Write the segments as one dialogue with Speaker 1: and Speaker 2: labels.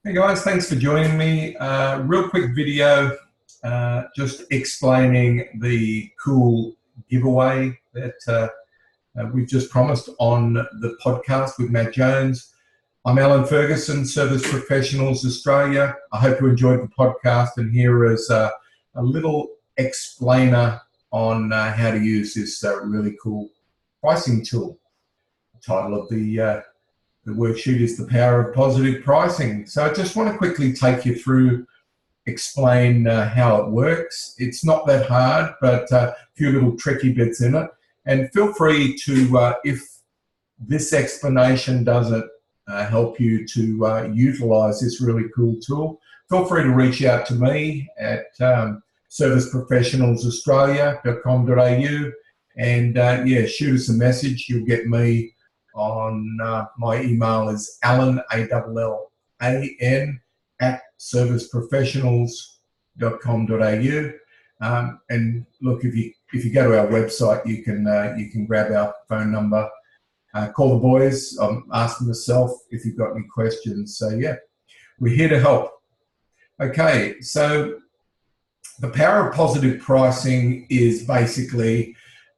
Speaker 1: Hey guys, thanks for joining me. Real quick video just explaining the cool giveaway that we've just promised on the podcast with Matt Jones. I'm Allan Ferguson, Service Professionals Australia. I hope you enjoyed the podcast, and here is a little explainer on how to use this really cool pricing tool. The title of the worksheet is The Power of Positive Pricing. So I just want to quickly take you through, explain how it works. It's not that hard, but a few little tricky bits in it. And feel free to, if this explanation doesn't help you to utilize this really cool tool, feel free to reach out to me at serviceprofessionalsaustralia.com.au and shoot us a message. You'll get me on my email is Allan, A-L-L-A-N, at serviceprofessionals.com.au. And look, if you go to our website, you can grab our phone number, call the boys, ask myself if you've got any questions. So yeah, we're here to help. Okay, so the power of positive pricing is basically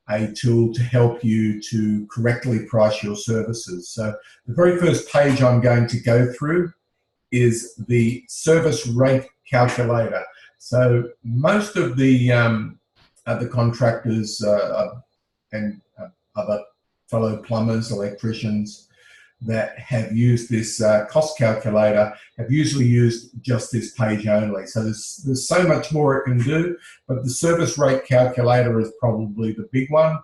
Speaker 1: a tool to help you to correctly price your services. So the very first page I'm going to go through is the service rate calculator. So most of the contractors and other fellow plumbers, electricians that have used this cost calculator have usually used just this page only. So there's so much more it can do, but the service rate calculator is probably the big one,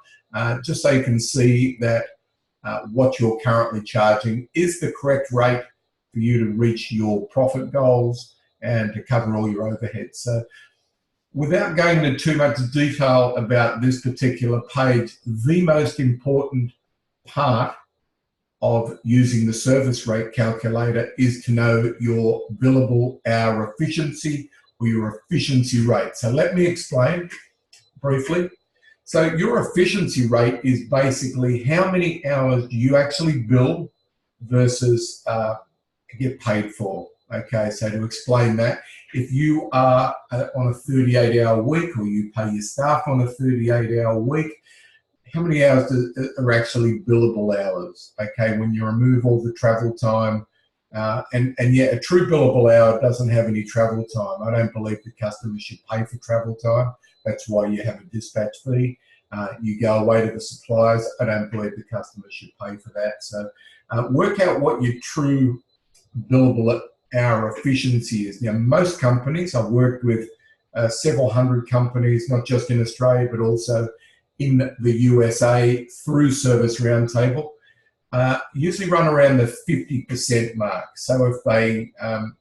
Speaker 1: just so you can see that what you're currently charging is the correct rate for you to reach your profit goals and to cover all your overheads. So without going into too much detail about this particular page, the most important part of using the service rate calculator is to know your billable hour efficiency or your efficiency rate. So let me explain briefly. So your efficiency rate is basically how many hours do you actually bill versus get paid for. Okay, so to explain that, if you are on a 38-hour week or you pay your staff on a 38-hour week, how many hours are actually billable hours? Okay, when you remove all the travel time, and yet a true billable hour doesn't have any travel time. I don't believe the customer should pay for travel time. That's why you have a dispatch fee. You go away to the suppliers. I don't believe the customer should pay for that. So work out what your true billable hour efficiency is. Now, most companies, I've worked with several hundred companies, not just in Australia, but also in the USA through Service Roundtable, usually run around the 50% mark. So if they, on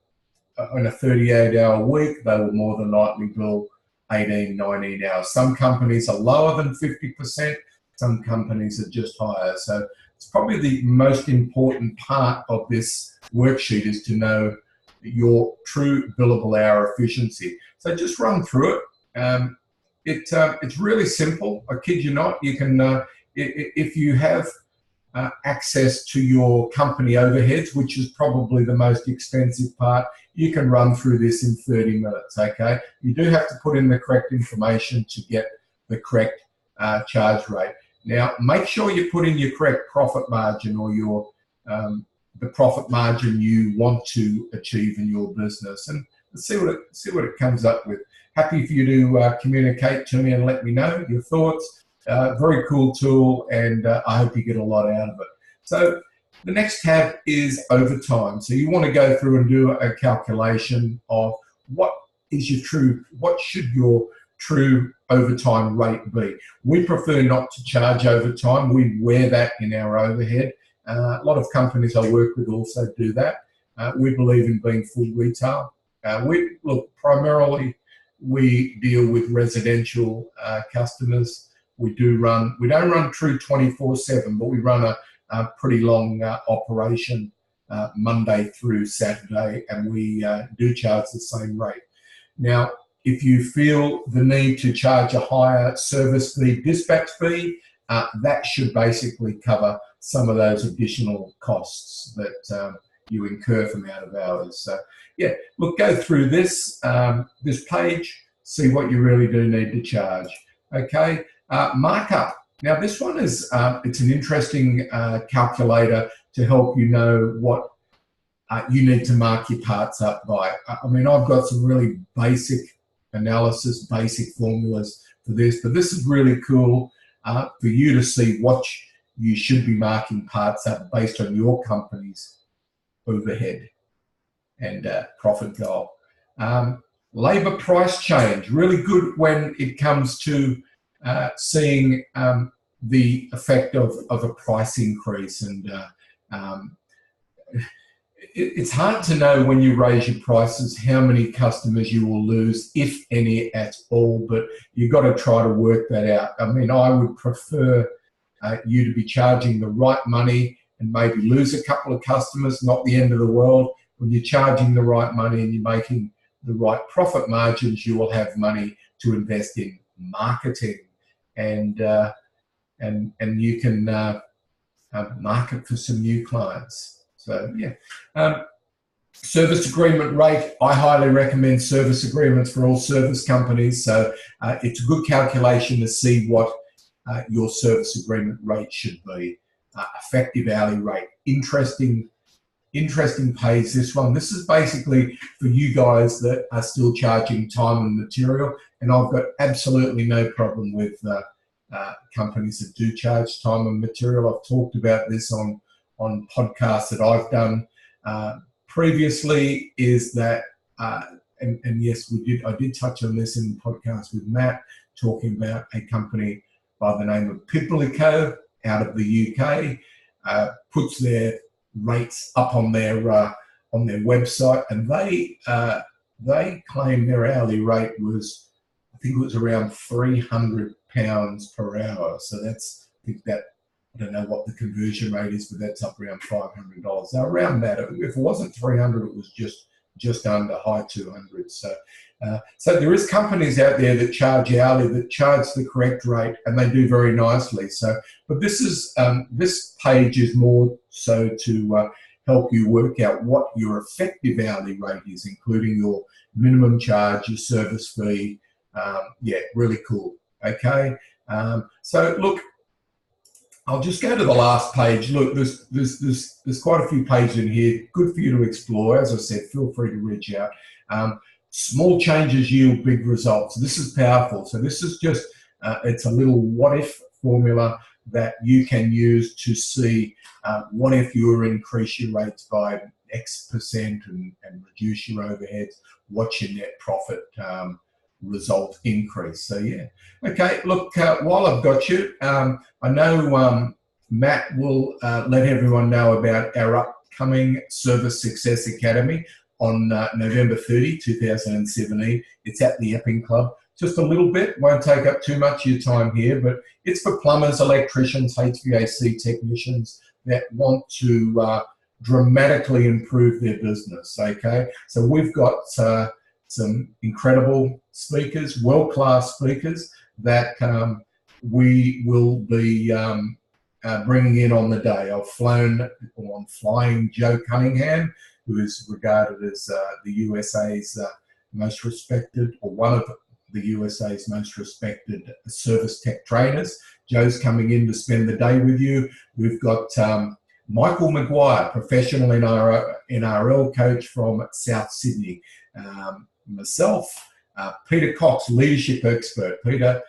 Speaker 1: a 38-hour week, they will more than likely bill 18, 19 hours. Some companies are lower than 50%, some companies are just higher. So it's probably the most important part of this worksheet is to know your true billable hour efficiency. So just run through it. It's really simple. I kid you not. You can, if you have access to your company overheads, which is probably the most expensive part, you can run through this in 30 minutes, okay? You do have to put in the correct information to get the correct charge rate. Now, make sure you put in your correct profit margin or your the profit margin you want to achieve in your business, and see what it comes up with. Happy for you to communicate to me and let me know your thoughts. Very cool tool, and I hope you get a lot out of it. So the next tab is overtime. So you want to go through and do a calculation of what should your true overtime rate be. We prefer not to charge overtime. We wear that in our overhead. A lot of companies I work with also do that. We believe in being full retail. Primarily we deal with residential customers. We don't run true 24/7, but we run a pretty long operation Monday through Saturday, and we do charge the same rate. Now, if you feel the need to charge a higher service fee, dispatch fee, that should basically cover some of those additional costs that you incur from out of hours. So yeah, look, go through this this page, see what you really do need to charge. Okay, markup. Now this one is it's an interesting calculator to help you know what you need to mark your parts up by. I mean, I've got some really basic analysis, basic formulas for this, but this is really cool for you to see what you should be marking parts up based on your company's overhead and profit goal. Labor price change, really good when it comes to seeing the effect of a price increase. And it's hard to know when you raise your prices how many customers you will lose, if any at all, but you've got to try to work that out. I mean, I would prefer you to be charging the right money and maybe lose a couple of customers, not the end of the world. When you're charging the right money and you're making the right profit margins, you will have money to invest in marketing, and you can market for some new clients. So yeah, service agreement rate. I highly recommend service agreements for all service companies. So it's a good calculation to see what your service agreement rate should be. Effective hourly rate. Interesting pays, this one. This is basically for you guys that are still charging time and material, and I've got absolutely no problem with companies that do charge time and material. I've talked about this on podcasts that I've done previously, is that and yes, I did touch on this in the podcast with Matt, talking about a company by the name of Billable out of the UK, puts their rates up on their website, and they claim their hourly rate was, I think it was around £300 per hour. So that's, I think that, I don't know what the conversion rate is, but that's up around $500. Now around that, if it wasn't 300, it was just under high 200s. So there is companies out there that charge hourly, that charge the correct rate, and they do very nicely. So, but this is this page is more so to help you work out what your effective hourly rate is, including your minimum charge, your service fee. Yeah, really cool. Okay, so look, I'll just go to the last page. Look, there's quite a few pages in here. Good for you to explore. As I said, feel free to reach out. Small changes yield big results. This is powerful. So this is just, it's a little what if formula that you can use to see what if you were to increase your rates by X% and reduce your overheads, what's your net profit result increase. So yeah. Okay, look, while I've got you, I know Matt will let everyone know about our upcoming Service Success Academy on November 30, 2017. It's at the Epping Club. Just a little bit, won't take up too much of your time here, but it's for plumbers, electricians, HVAC technicians that want to dramatically improve their business, okay? So we've got some incredible speakers, world-class speakers that we will be bringing in on the day. I'm flying Joe Cunningham, who is regarded as the USA's most respected, or one of the USA's most respected service tech trainers. Joe's coming in to spend the day with you. We've got Michael Maguire, professional NRL coach from South Sydney. Myself, Peter Cox, leadership expert. Peter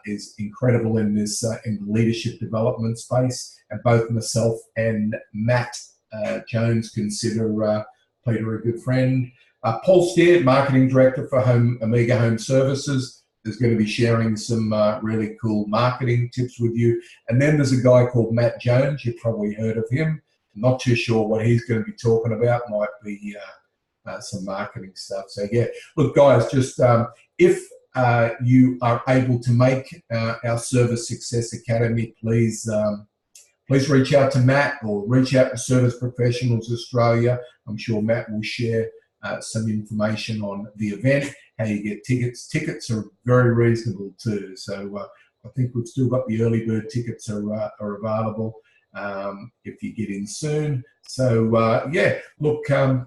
Speaker 1: is incredible in this in the leadership development space, and both myself and Matt Jones consider Peter a good friend. Paul Steer, marketing director for Omega Home Services, is going to be sharing some really cool marketing tips with you. And then there's a guy called Matt Jones. You've probably heard of him. I'm not too sure what he's going to be talking about. Might be some marketing stuff. So yeah, look, guys, just if you are able to make our Service Success Academy, please reach out to Matt or reach out to Service Professionals Australia. I'm sure Matt will share some information on the event, how you get tickets. Tickets are very reasonable too. So I think we've still got the early bird tickets are available. if you get in soon. So yeah, look, I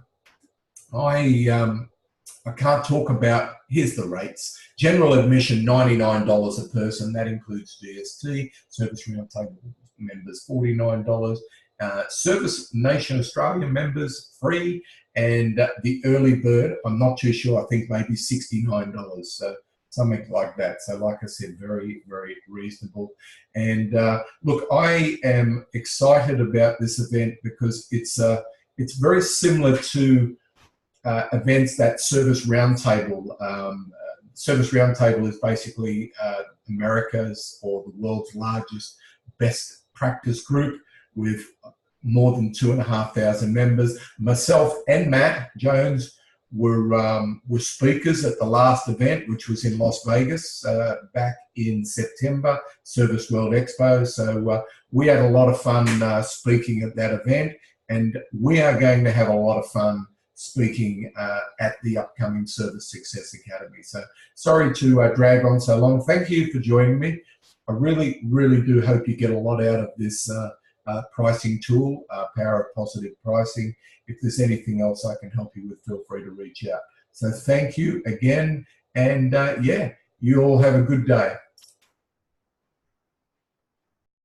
Speaker 1: can't talk about, here's the rates. General admission, $99 a person. That includes GST. Service Roundtable members, $49. Service Nation Australia members, free. And the early bird, I'm not too sure, I think maybe $69. So something like that. So like I said, very, very reasonable. And look, I am excited about this event because it's very similar to events that Service Roundtable. Service Roundtable is basically America's or the world's largest best practice group with more than 2,500 members. Myself and Matt Jones were speakers at the last event, which was in Las Vegas back in September, Service World Expo. So we had a lot of fun speaking at that event, and we are going to have a lot of fun speaking at the upcoming Service Success Academy. So sorry to drag on so long. Thank you for joining me. I really, really do hope you get a lot out of this pricing tool, Power of Positive Pricing. If there's anything else I can help you with, feel free to reach out. So thank you again. And yeah, you all have a good day.